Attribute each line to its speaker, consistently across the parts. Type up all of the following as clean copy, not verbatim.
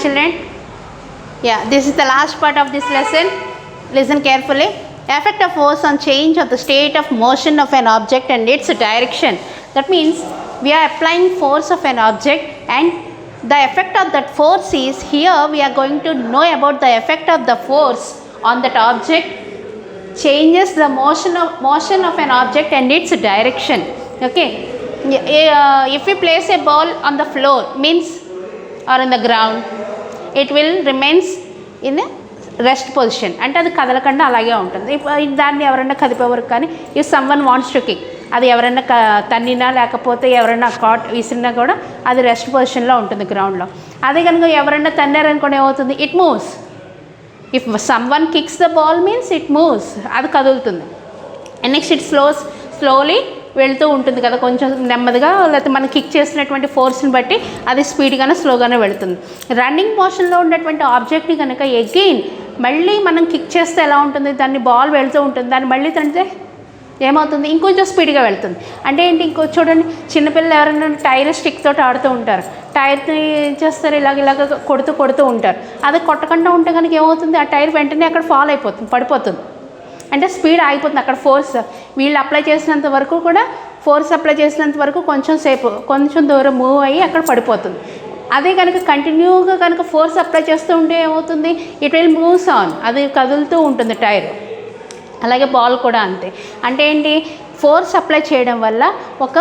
Speaker 1: children? Yeah, this is the last part of this lesson. Listen carefully. Effect of force on change of the state of motion of an object and its direction. That means we are applying force of an object, and the effect of that force is, here we are going to know about the effect of the force on that object changes the motion of an object and its direction. Okay, if we place a ball on the floor means or in the ground, it will remains in a rest position, అంటే అది కదలకుండా అలాగే ఉంటుంది. దాన్ని ఎవరైనా కదిపేవారు, కానీ if someone wants to kick, అది ఎవరైనా తన్నినా లేకపోతే ఎవరైనా కాట్ విసిరినా కూడా అది రెస్ట్ పొజిషన్లో ఉంటుంది గ్రౌండ్లో. అదే కనుక ఎవరైనా తన్నారనుకోండి ఏమవుతుంది, it moves. If someone kicks the ball means it moves, అది కదులుతుంది. అండ్ నెక్స్ట్ ఇట్ స్లోలీ వెళ్తూ ఉంటుంది కదా, కొంచెం నెమ్మదిగా, లేకపోతే మనం కిక్ చేసినటువంటి ఫోర్స్ని బట్టి అది స్పీడ్గానే స్లోగానే వెళుతుంది. రన్నింగ్ మోషన్లో ఉన్నటువంటి ఆబ్జెక్ట్ని కనుక అగైన్ మళ్ళీ మనం కిక్ చేస్తే ఎలా ఉంటుంది, దాన్ని బాల్ వెళ్తూ ఉంటుంది, దాన్ని మళ్ళీ తంటే ఏమవుతుంది, ఇంకొంచెం స్పీడ్గా వెళ్తుంది. అంటే ఏంటి, ఇంకో చూడండి, చిన్నపిల్లలు ఎవరైనా టైర్ స్టిక్ తోటి ఆడుతూ ఉంటారు, టైర్ని ఏం చేస్తారు, ఇలాగ కొడుతూ ఉంటారు. అది కొట్టకుండా ఉంటే కనుక ఏమవుతుంది, ఆ టైర్ వెంటనే అక్కడ ఫాల్ అయిపోతుంది, పడిపోతుంది. అంటే స్పీడ్ ఆగిపోతుంది అక్కడ. ఫోర్స్ వీళ్ళు అప్లై చేసినంత వరకు కూడా, ఫోర్స్ అప్లై చేసినంత వరకు కొంచెం దూరం మూవ్ అయ్యి అక్కడ పడిపోతుంది. అదే కనుక కంటిన్యూగా కనుక ఫోర్స్ అప్లై చేస్తూ ఉంటే ఏమవుతుంది, ఇట్ విల్ మూవ్స్ ఆన్, అది కదులుతూ ఉంటుంది టైర్. అలాగే బాల్ కూడా అంతే. అంటే ఏంటి, ఫోర్స్ అప్లై చేయడం వల్ల ఒక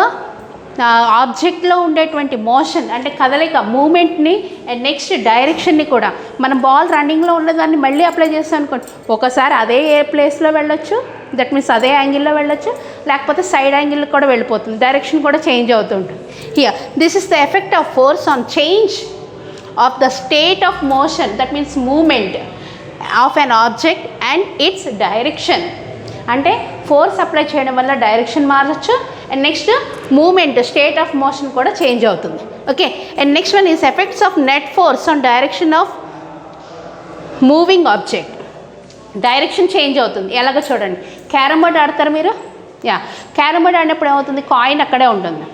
Speaker 1: ఆబ్జెక్ట్లో ఉండేటువంటి మోషన్, అంటే కదలిక, మూమెంట్ని అండ్ నెక్స్ట్ డైరెక్షన్ని కూడా, మనం బాల్ రన్నింగ్లో ఉన్నదాన్ని మళ్ళీ అప్లై చేస్తాం అనుకోండి, ఒకసారి అదే ఏ ప్లేస్లో వెళ్ళొచ్చు, దట్ మీన్స్ అదే యాంగిల్లో వెళ్ళొచ్చు, లేకపోతే సైడ్ యాంగిల్ కూడా వెళ్ళిపోతుంది, డైరెక్షన్ కూడా చేంజ్ అవుతుంటుంది. Here this is the effect of force on change of the state of motion, that means moment of an object and its direction. అంటే ఫోర్స్ అప్లై చేయడం వల్ల డైరెక్షన్ మారచ్చు, and next moment, state of motion కూడా change అవుతుంది. Okay, and next one is effects of net force on direction of moving object. Direction change అవుతుంది. ఎలాగో చూడండి, carrom board ఆడతారు మీరు. క్యారమ్ బోర్డ్ ఆడినప్పుడు ఏమవుతుంది, కాయిన్ అక్కడే ఉంటుంది.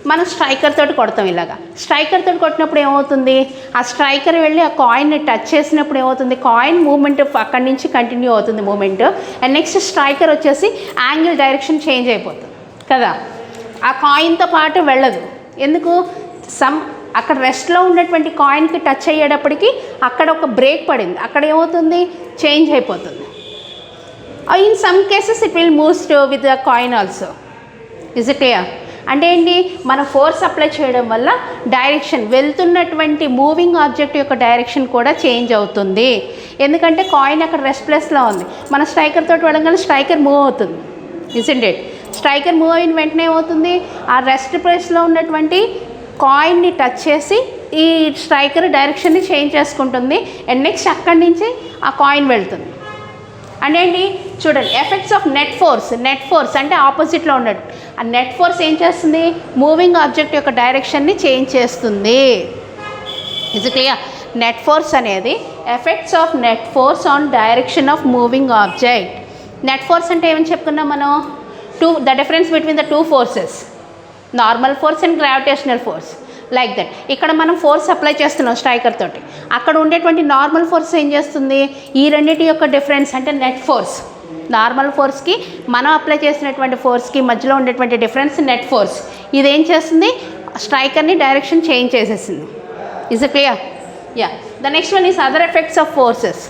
Speaker 1: మనం స్ట్రైకర్ తోటి కొడతాం. ఇలాగా స్ట్రైకర్ తోటి కొట్టినప్పుడు ఏమవుతుంది, ఆ స్ట్రైకర్ వెళ్ళి ఆ కాయిన్ని టచ్ చేసినప్పుడు ఏమవుతుంది, కాయిన్ మూమెంట్ అక్కడి నుంచి కంటిన్యూ అవుతుంది మూమెంట్. అండ్ నెక్స్ట్ స్ట్రైకర్ వచ్చేసి యాంగిల్, డైరెక్షన్ చేంజ్ అయిపోతుంది కదా, ఆ కాయిన్తో పాటు వెళ్ళదు. ఎందుకు, అక్కడ రెస్ట్లో ఉన్నటువంటి కాయిన్కి టచ్ అయ్యేటప్పటికి అక్కడ ఒక బ్రేక్ పడింది, అక్కడ ఏమవుతుంది, చేంజ్ అయిపోతుంది. In some cases it will moves with the coin also. Is it clear? అంటే ఏంటి, మనం ఫోర్స్ అప్లై చేయడం వల్ల డైరెక్షన్, వెళ్తున్నటువంటి మూవింగ్ ఆబ్జెక్ట్ యొక్క డైరెక్షన్ కూడా చేంజ్ అవుతుంది. ఎందుకంటే కాయిన్ అక్కడ రెస్ట్ ప్లేస్లో ఉంది, మన స్ట్రైకర్ తోటి వెళ్ళగానే స్ట్రైకర్ మూవ్ అవుతుంది. Isn't it? స్ట్రైకర్ మూవ్ అయిన వెంటనే ఏమవుతుంది, ఆ రెస్ట్ ప్లేస్లో ఉన్నటువంటి కాయిన్ని టచ్ చేసి ఈ స్ట్రైకర్ డైరెక్షన్ని చేంజ్ చేసుకుంటుంది. అండ్ నెక్స్ట్ అక్కడి నుంచి ఆ కాయిన్ వెళ్తుంది. అంటే ఏంటి చూడండి, ఎఫెక్ట్స్ ఆఫ్ నెట్ ఫోర్స్ అంటే ఆపోజిట్లో ఉన్నట్టు. ఆ నెట్ ఫోర్స్ ఏం చేస్తుంది, మూవింగ్ ఆబ్జెక్ట్ యొక్క డైరెక్షన్ని చేంజ్ చేస్తుంది. Is it clear? Net force అనేది effects of net force on direction of moving object. Net force అంటే ఏమని చెప్పుకున్నాం మనం, the difference between the two forces, normal force and gravitational force, like that. ఇక్కడ మనం ఫోర్స్ అప్లై చేస్తున్నాం striker తోటి, అక్కడ ఉండేటువంటి నార్మల్ ఫోర్స్ ఏం చేస్తుంది, ఈ రెండింటి యొక్క డిఫరెన్స్ అంటే నెట్ ఫోర్స్. నార్మల్ ఫోర్స్కి మనం అప్లై చేసినటువంటి ఫోర్స్కి మధ్యలో ఉండేటువంటి డిఫరెన్స్ నెట్ ఫోర్స్. ఇదేం చేస్తుంది, స్ట్రైకర్ని డైరెక్షన్ చేంజ్ చేసేసింది. Is it clear? The next one is other effects of forces.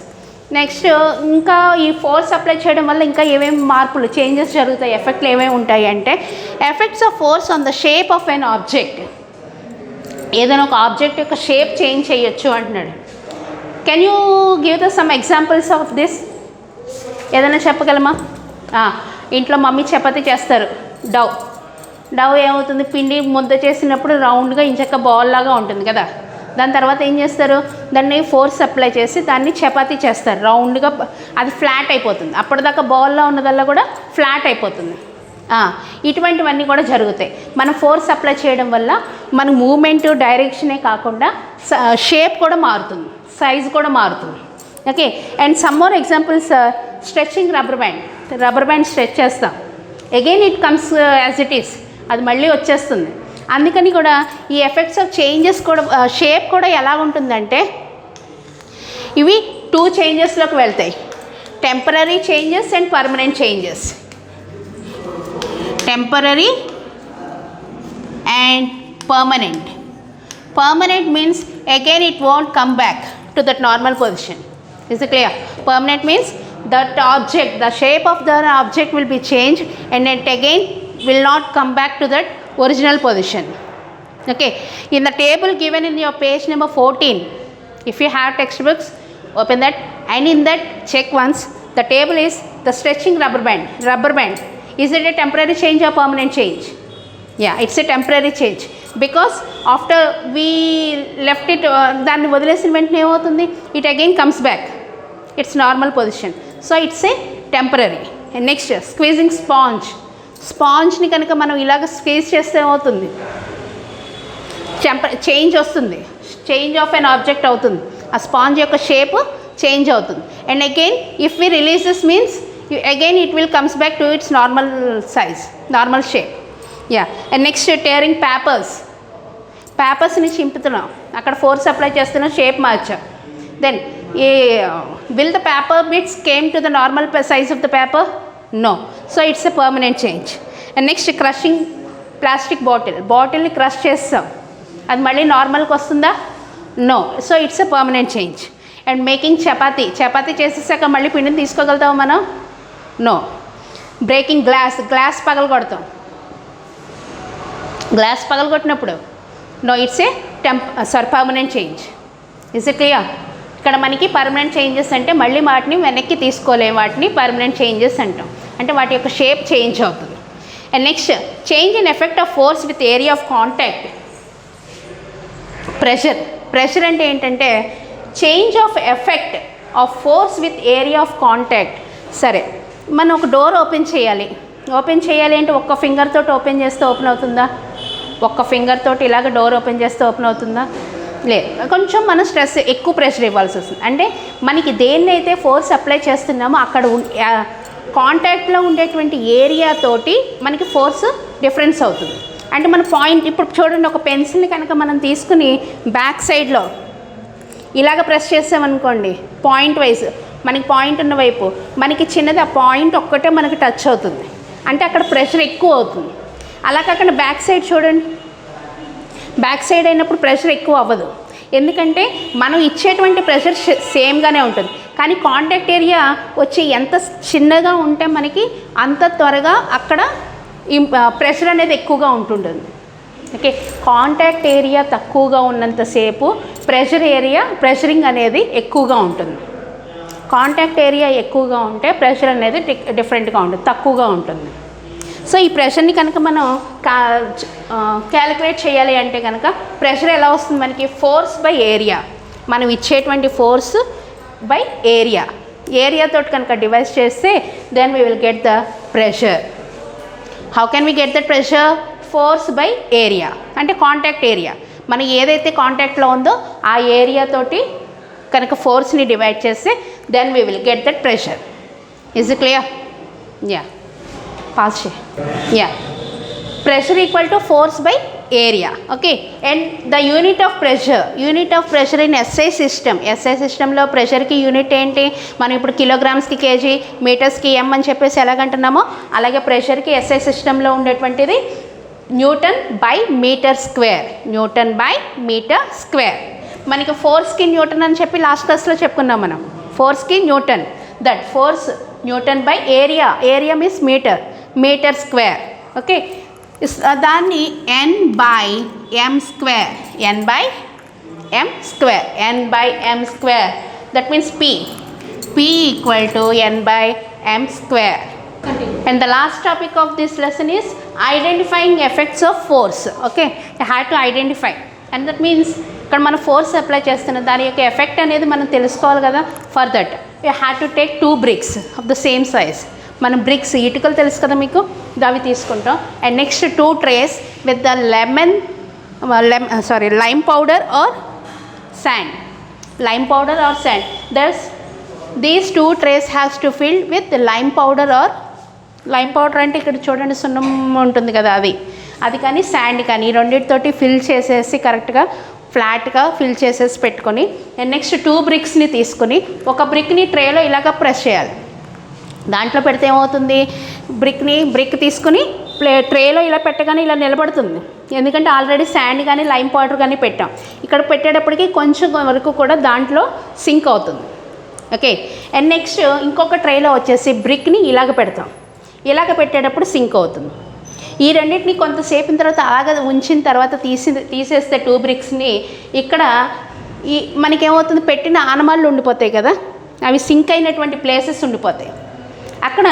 Speaker 1: Next ఇంకా ఈ ఫోర్స్ అప్లై చేయడం వల్ల ఇంకా ఏమేమి మార్పులు, చేంజెస్ జరుగుతాయి, ఎఫెక్ట్లు ఏమేమి ఉంటాయి అంటే, effects of force on the shape of an object. ఏదైనా ఒక ఆబ్జెక్ట్ యొక్క షేప్ చేంజ్ చేయొచ్చు అంటున్నాడు. Can you give the sum examples of this? ఏదైనా చెప్పగలమా? ఇంట్లో మమ్మీ చపాతీ చేస్తారు, డవ్ ఏమవుతుంది, పిండి ముద్ద చేసినప్పుడు రౌండ్గా ఇంచక్క బాల్ లాగా ఉంటుంది కదా, దాని తర్వాత ఏం చేస్తారు, దాన్ని ఫోర్స్ అప్లై చేసి దాన్ని చపాతీ చేస్తారు రౌండ్గా, అది ఫ్లాట్ అయిపోతుంది. అప్పటిదాకా బాల్లో ఉన్నదల్లా కూడా ఫ్లాట్ అయిపోతుంది. ఇటువంటివన్నీ కూడా జరుగుతాయి. మనం ఫోర్స్ అప్లై చేయడం వల్ల మన మూమెంట్, డైరెక్షనే కాకుండా షేప్ కూడా మారుతుంది, సైజ్ కూడా మారుతుంది. Okay, and some more examples, stretching rubber band stretch చేస్తాం, again it comes as it is, అది మళ్ళీ వచ్చేస్తుంది. అందుకని కూడా ఈ ఎఫెక్ట్స్ ఆఫ్ చేంజెస్ కూడా, షేప్ కూడా ఎలా ఉంటుందంటే, ఇవి 2 చేంజెస్లోకి వెళ్తాయి, temporary changes and permanent changes. Temporary and permanent. Permanent means again it won't come back to that normal position. Is it clear? Permanent means that object, the shape of the object will be changed and it again will not come back to that original position. Okay, in the table given in your page number 14, if you have textbooks, open that, and in that check once. The table is the stretching rubber band. Is it a temporary change or permanent change? Yeah, it's a temporary change because after we left it, దాన్ని వదిలేసిన వెంటనే ఏమవుతుంది, it again comes back its normal position. So it's a temporary. And next, squeezing స్పాంజ్ని కనుక మనం ఇలాగ squeeze చేస్తే ఏమవుతుంది, change వస్తుంది, చేంజ్ ఆఫ్ అన్ ఆబ్జెక్ట్ అవుతుంది, ఆ స్పాంజ్ యొక్క షేప్ చేంజ్ అవుతుంది. And again if we release this means again it will comes back to its normal size, normal shape. Yeah. And next tearing పేపర్స్ని చింపుతున్నాం, అక్కడ ఫోర్స్ అప్లై చేస్తున్నాం, shape మార్చాం. Then will the paper bits came to the normal size of the paper? No. So it's a permanent change. And next crushing plastic బాటిల్ని crush చేస్తాం, అది మళ్ళీ నార్మల్కి వస్తుందా? No. So it's a permanent change. And making chapati చేసేసాక మళ్ళీ పిండిని తీసుకోగలుగుతాం మనం? నో. బ్రేకింగ్ గ్లాస్ పగలగొడతాం, గ్లాస్ పగలగొట్టినప్పుడు no, it's a permanent change. Is it clear? ఇక్కడ మనకి పర్మనెంట్ చేంజెస్ అంటే మళ్ళీ వాటిని వెనక్కి తీసుకోలేము, వాటిని పర్మనెంట్ చేంజెస్ అంటాం, అంటే వాటి యొక్క షేప్ చేంజ్ అవుతుంది. And next change in effect of force with area of contact. Pressure అంటే ఏంటంటే change of effect of force with area of contact. సరే, మనం ఒక డోర్ ఓపెన్ చేయాలి అంటే ఒక్క ఫింగర్ తోటి ఓపెన్ చేస్తే ఓపెన్ అవుతుందా? ఒక్క ఫింగర్ తోటి ఇలాగ డోర్ ఓపెన్ చేస్తే ఓపెన్ అవుతుందా? లేదు, కొంచెం మనం ఎక్కువ ప్రెషర్ ఇవ్వాల్సి వస్తుంది. అంటే మనకి దేన్నైతే ఫోర్స్ అప్లై చేస్తున్నామో అక్కడ కాంటాక్ట్లో ఉండేటువంటి ఏరియా తోటి మనకి ఫోర్స్ డిఫరెన్స్ అవుతుంది. అంటే మన పాయింట్, ఇప్పుడు చూడండి, ఒక పెన్సిల్ని కనుక మనం తీసుకుని బ్యాక్ సైడ్లో ఇలాగ ప్రెస్ చేసామనుకోండి, పాయింట్ వైజ్ మనకి పాయింట్ ఉన్న వైపు మనకి చిన్నది, ఆ పాయింట్ ఒక్కటే మనకి టచ్ అవుతుంది, అంటే అక్కడ ప్రెషర్ ఎక్కువ అవుతుంది. అలా కాకుండా బ్యాక్ సైడ్ చూడండి, బ్యాక్ సైడ్ అయినప్పుడు ప్రెషర్ ఎక్కువ అవ్వదు, ఎందుకంటే మనం ఇచ్చేటువంటి ప్రెషర్ సేమ్గానే ఉంటుంది. కానీ కాంటాక్ట్ ఏరియా వచ్చి ఎంత చిన్నగా ఉంటే మనకి అంత త్వరగా అక్కడ ప్రెషర్ అనేది ఎక్కువగా ఉంటుంటుంది. ఓకే, కాంటాక్ట్ ఏరియా తక్కువగా ఉన్నంతసేపు ప్రెషరింగ్ అనేది ఎక్కువగా ఉంటుంది. కాంటాక్ట్ ఏరియా ఎక్కువగా ఉంటే ప్రెషర్ అనేది డిఫరెంట్గా ఉంటుంది, తక్కువగా ఉంటుంది. సో ఈ ప్రెషర్ని కనుక మనం క్యాలిక్యులేట్ చేయాలి అంటే కనుక ప్రెషర్ ఎలా వస్తుంది మనకి? ఫోర్స్ బై ఏరియా, మనం ఇచ్చేటువంటి ఫోర్స్ బై ఏరియాతో కనుక డివైడ్ చేస్తే then we will get the pressure. How can we get the pressure? Force by area, అంటే కాంటాక్ట్ ఏరియా, మనం ఏదైతే కాంటాక్ట్లో ఉందో ఆ ఏరియా తోటి కనుక ఫోర్స్ని డివైడ్ చేస్తే then we will get that pressure. Is it clear? Yeah, pass చే. Yeah, pressure equal to force by area. Okay, and the unit of pressure in SI సిస్టంలో ప్రెషర్కి యూనిట్ ఏంటి? మనం ఇప్పుడు కిలోగ్రామ్స్కి కేజీ, మీటర్స్కి ఎం అని చెప్పేసి ఎలాగంటున్నామో అలాగే ప్రెషర్కి ఎస్ఐ సిస్టంలో ఉండేటువంటిది న్యూటన్ బై మీటర్ స్క్వేర్. మనకి ఫోర్స్కి న్యూటన్ అని చెప్పి లాస్ట్ క్లాస్లో చెప్పుకున్నాం మనం. ఫోర్స్కి newton, that force newton by area means metre square. Okay, దాన్ని n by m square, that means p equal to n by m square. And the last topic of this lesson is identifying effects of force. Okay, you have to identify, and that means ఇక్కడ మనం force apply చేస్తున్న దాని యొక్క effect అనేది మనం తెలుసుకోవాలి కదా. For that you have to take 2 bricks of the same size. మనం బ్రిక్స్, ఇటుకలు తెలుసు కదా మీకు, అవి తీసుకుంటాం. And next 2 trays with the lime powder or sand. These 2 trays has to fill with lime powder అంటే ఇక్కడ చూడండి సున్నం ఉంటుంది కదా, అది కానీ శాండ్ కానీ రెండింటితోటి ఫిల్ చేసేసి కరెక్ట్గా ఫ్లాట్గా ఫిల్ చేసేసి పెట్టుకొని అండ్ నెక్స్ట్ 2 బ్రిక్స్ని తీసుకొని ఒక బ్రిక్ని ట్రేలో ఇలాగ ప్రెస్ చేయాలి. దాంట్లో పెడితే ఏమవుతుంది, బ్రిక్ తీసుకుని ట్రేలో ఇలా పెట్టగానే ఇలా నిలబడుతుంది. ఎందుకంటే ఆల్రెడీ శాండ్ కానీ లైమ్ పౌడర్ కానీ పెట్టాం. ఇక్కడ పెట్టేటప్పటికి కొంచెం వరకు కూడా దాంట్లో సింక్ అవుతుంది. ఓకే, అండ్ నెక్స్ట్ ఇంకొక ట్రేలో వచ్చేసి బ్రిక్ని ఇలాగ పెడతాం. ఇలాగ పెట్టేటప్పుడు సింక్ అవుతుంది. ఈ రెండింటిని కొంతసేపు తర్వాత అలాగ ఉంచిన తర్వాత తీసేస్తే 2 బ్రిక్స్ని ఇక్కడ మనకేమవుతుంది, పెట్టిన ఆనమాళ్ళు ఉండిపోతాయి కదా, అవి సింక్ అయినటువంటి ప్లేసెస్ ఉండిపోతాయి. అక్కడ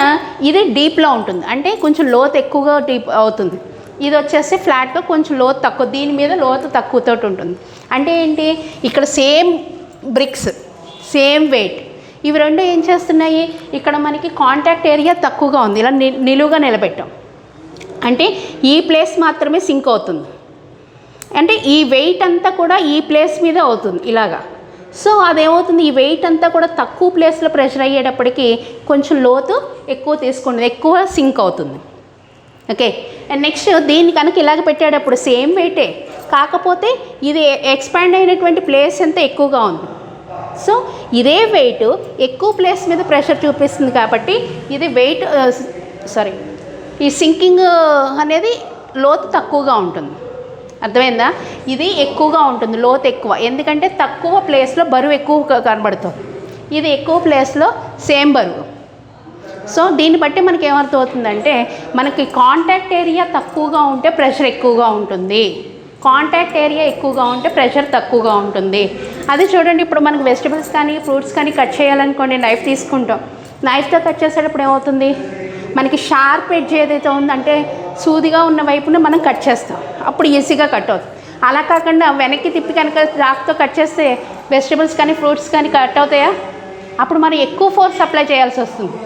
Speaker 1: ఇది డీప్లో ఉంటుంది, అంటే కొంచెం లోతు ఎక్కువగా డీప్ అవుతుంది. ఇది వచ్చేసి ఫ్లాట్గా కొంచెం లోతు తక్కువ, దీని మీద లోతు తక్కువతో ఉంటుంది. అంటే ఏంటి, ఇక్కడ సేమ్ బ్రిక్స్ సేమ్ వెయిట్, ఇవి రెండు ఏం చేస్తున్నాయి, ఇక్కడ మనకి కాంటాక్ట్ ఏరియా తక్కువగా ఉంది, ఇలా నిలువుగా నిలబెట్టాం. అంటే ఈ ప్లేస్ మాత్రమే సింక్ అవుతుంది, అంటే ఈ వెయిట్ అంతా కూడా ఈ ప్లేస్ మీద అవుతుంది ఇలాగా. సో అదేమవుతుంది, ఈ వెయిట్ అంతా కూడా తక్కువ ప్లేస్లో ప్రెషర్ అయ్యేటప్పటికి కొంచెం లోతు ఎక్కువ తీసుకుంటుంది, ఎక్కువ సింక్ అవుతుంది. ఓకే, అండ్ నెక్స్ట్ దీన్ని కనుక ఇలాగ పెట్టేటప్పుడు సేమ్ వెయిటే, కాకపోతే ఇది ఎక్స్పాండ్ అయినటువంటి ప్లేస్ అంతా ఎక్కువగా ఉంది. సో ఇదే వెయిట్ ఎక్కువ ప్లేస్ మీద ప్రెషర్ చూపిస్తుంది కాబట్టి ఇది వెయిట్ ఈ సింకింగ్ అనేది లోతు తక్కువగా ఉంటుంది. అర్థమైందా, ఇది ఎక్కువగా ఉంటుంది, లోతు ఎక్కువ, ఎందుకంటే తక్కువ ప్లేస్లో బరువు ఎక్కువ కనబడుతుంది, ఇది ఎక్కువ ప్లేస్లో సేమ్ బరువు. సో దీన్ని బట్టి మనకి ఏమర్థం అవుతుందంటే, మనకి కాంటాక్ట్ ఏరియా తక్కువగా ఉంటే ప్రెషర్ ఎక్కువగా ఉంటుంది, కాంటాక్ట్ ఏరియా ఎక్కువగా ఉంటే ప్రెషర్ తక్కువగా ఉంటుంది. అది చూడండి, ఇప్పుడు మనకు వెజిటబుల్స్ కానీ ఫ్రూట్స్ కానీ కట్ చేయాలనుకోండి, నైఫ్ తీసుకుంటాం. నైఫ్తో కట్ చేసేటప్పుడు ఏమవుతుంది, మనకి షార్ప్ ఎడ్జ్ ఏదైతే ఉందంటే సూదిగా ఉన్న వైపున మనం కట్ చేస్తాం, అప్పుడు ఈజీగా కట్ అవుతుంది. అలా కాకుండా వెనక్కి తిప్పి కనుక చాక్తో కట్ చేస్తే వెజిటబుల్స్ కానీ ఫ్రూట్స్ కానీ కట్ అవుతాయా, అప్పుడు మనం ఎక్కువ ఫోర్స్ అప్లై చేయాల్సి వస్తుంది,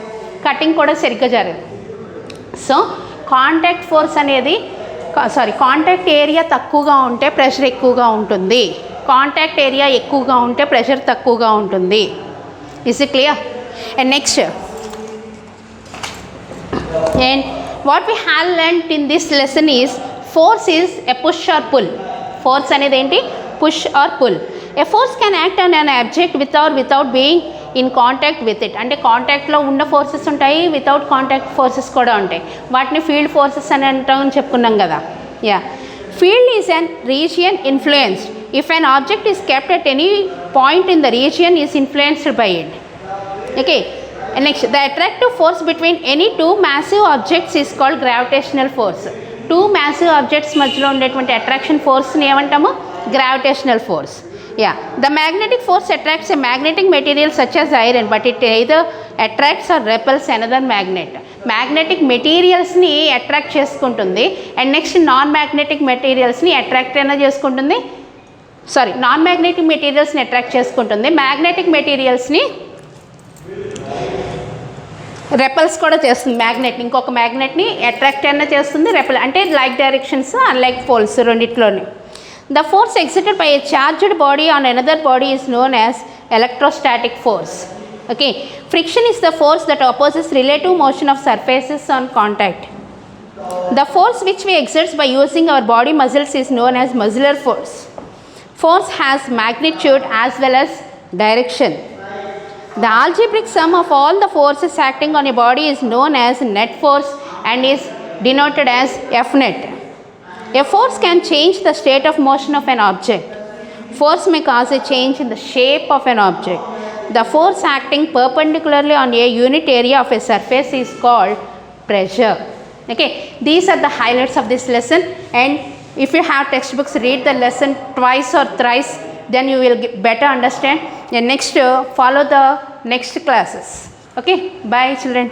Speaker 1: కటింగ్ కూడా సరిగ్గా జరగదు. సో కాంటాక్ట్ ఏరియా తక్కువగా ఉంటే ప్రెషర్ ఎక్కువగా ఉంటుంది, కాంటాక్ట్ ఏరియా ఎక్కువగా ఉంటే ప్రెషర్ తక్కువగా ఉంటుంది. Is it clear? And next, and what we have learnt in this lesson is force is a push or pull. Force అనేది ఏంటి, push or pull. A force can act on an object without being in contact with it. అంటే కాంటాక్ట్లో ఉన్న forces ఉంటాయి, without contact forces కూడా ఉంటాయి. వాటిని field forces అని అంటామని చెప్పుకున్నాం కదా. Field is an region influenced. If an object is kept at any point in the region is influenced by it. Okay. And next, the attractive force between any two massive objects is called gravitational force. Two massive objects మధ్యలో ఉండేటువంటి attraction ఫోర్స్ని ఏమంటాము, gravitational force. The magnetic force attracts a magnetic material such as iron, but it either attracts or repels another magnet. Magnetic మెటీరియల్స్ని attract చేసుకుంటుంది, and next non magnetic మెటీరియల్స్ని attract అయినా చేసుకుంటుంది, non magnetic మెటీరియల్స్ని attract చేసుకుంటుంది, magnetic మెటీరియల్స్ని repels కూడా చేస్తుంది. ఇంకొక మ్యాగ్నెట్ని అట్రాక్ట్ అయినా చేస్తుంది, రెపల్ అంటే లైక్ డైరెక్షన్స్ అన్లైక్ పోల్స్ రెండిట్లోని. The force exerted by a charged body on another body is known as electrostatic force. Okay, friction is the force that opposes relative motion of surfaces on contact. The force which we exert by using our body muscles is known as muscular force. Force has magnitude as well as direction. The algebraic sum of all the forces acting on a body is known as net force and is denoted as F net. A force can change the state of motion of an object. Force may cause a change in the shape of an object. The force acting perpendicularly on a unit area of a surface is called pressure. Okay, these are the highlights of this lesson, and if you have textbooks, read the lesson twice or thrice, then you will better understand. And next follow the next classes. Okay, bye children.